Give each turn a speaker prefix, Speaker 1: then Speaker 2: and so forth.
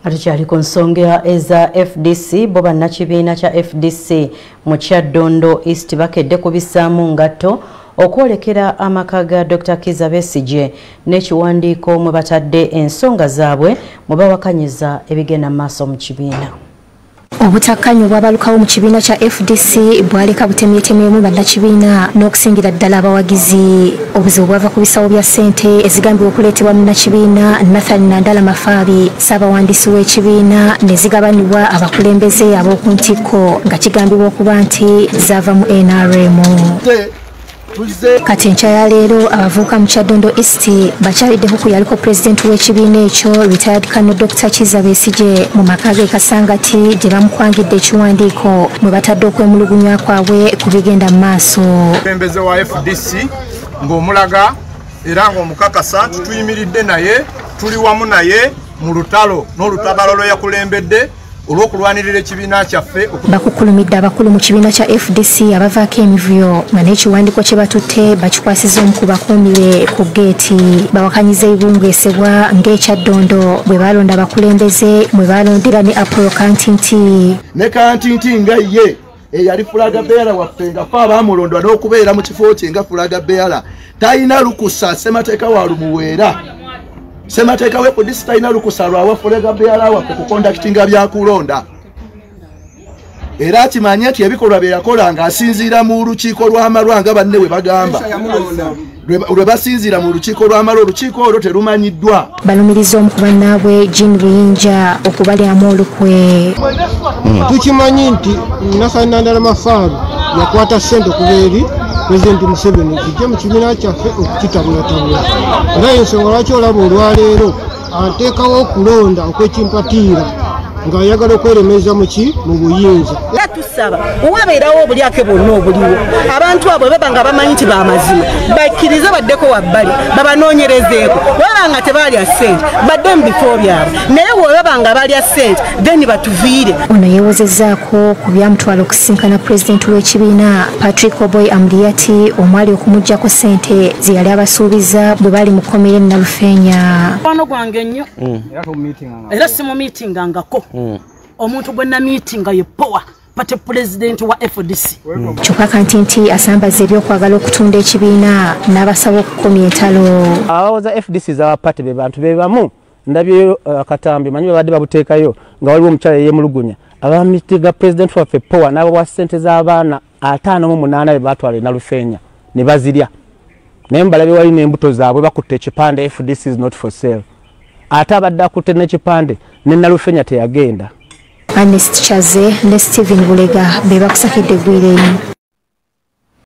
Speaker 1: Atukyali ku nsonga eza FDC bo bannakibiina kya FDC mu Kyaddondo East bakedde kubissaamu ngatto okwolekera amaka ga Dr.Besigye n'ekiwandiiko mwe batadde ensonga zaabwe mwe bawakanyiza ebigenda maaso mu kibiina.
Speaker 2: Obutakkanyi bw'abalukawo mu kibiina kya FDC bwaleka butemyetemyemu bannakibiina n'okusingira ddala abawagizi. Obuzibu bwava ku bisawo bya ssente ezigambibwa okuleetebwa munnakibiina Nathan Nandala Mafaabi ssaabawandiisi w'ekibiina ne zigabanibwa abakulembeze ab'oku ntikko nga kigambibwa okuba nti zaava mu NRM. Kati enkya ya leero abavubuka mu Kyaddondo East bakyaliddeho ku yaliko pulezidenti w'ekibiina ekyo retired Colonel Dr.Besigye mu maka ge Kasangati gye bamukwangidde ekiwandiiko mwe batadde okwemulugunya kwabwe ku bigenda mu maaso.
Speaker 3: Omukulembeze wa FDC ng'omulaga era ng'omukakasa tuyimiridde naye tuli wamu naye mu lutalo n'olutabalo lwe yakulembedde olw'okulwanirira ekibiina kyaffe.
Speaker 2: Bakukulumidde abakulu mu kibiina kya FDC abavaako Emivuyo nga n'ekiwandiiko kye batutte bakikwasiza omu ku bakuumire ku geeti. Bawakanyiza ebibungeesebwa ng'ekyaddondo bwe balonda abakulembeze mwe balondera ne Apollo Kantinti.
Speaker 4: Ne Kantinti nga ye eyali fulaga beera waffe nga fe abaamulondwa n'okubeera mu kifo kye nga fulaga beera talina lukusa ssemateeka wa Lumuweera. Semateeka we police talina lukusa lwawa fulaga beera waffe ku kondakitinga byakulonda. Era kimanye nti ebikolwa bye yakola ng'asinziira mu lukiiko lw'amalwa nga banne we bagamba. Lwe basinziira mu lukiiko lw'amalwa olukiiko olwo terumanyiddwa.
Speaker 2: Balumiriza omu ku bannaabwe Jean Buyinja okubalyamu olukwe.
Speaker 5: Tukimanyi nti Nathan Nandala Mafaabi yakwata ssente okuva eri Pulezidenti Museveni kijja mu kibiina kyaffe okukitabulatabula. Era ensonga lwaki olaba olwaleero ateekawo okulonda okwekimpatiira ng'ayagala okweremeza mu buyinza.
Speaker 6: Era tusaba owabeerawo obulyake bwonna obuliwo abantu abo baba nga bamanyi nti b'amazima bakkirize baddeko wabbali babanoonyerezeeko. Waba nga tebalya ssente badde mu bifo byabwe naye bw'olaba nga balya ssente then batuviire.
Speaker 2: Ono yeewozezzaako ku byamutwala okusinkana pulezidenti w'ekibiina Patrick Oboy Amuriati omwali okumuggyako ssente ze yali abasuubiza bwe bali mu kkomera e Nalufeenya.
Speaker 6: Wano gwange nnyo era si mu miitingangako. Omuntu gwe na meetinga ye power pate president wa FDC.
Speaker 2: Kyokka Kantinti asambaza ebyokwagala okutunda ekibiina n'abasaba okukomya entalo.
Speaker 7: Abawoza FDC z'abapate be bantu be bamu ndabye akatambi manyi babadde babuteekayo nga waliwo omukyala yeemulugunya abamitiga president waffe power n'abo bwa ssente z'abaana 58 be batwala e Nalufeenya ne bazirya. Naye mbalabe wali n'embuto zaabwe bakutte ekipande FDC is not for sale. Ate abadde akutte n'ekipande ne Nalufeenya teyagenda.
Speaker 2: Ernest Chaze ne Steven Bulega be bakusakidde eggwire.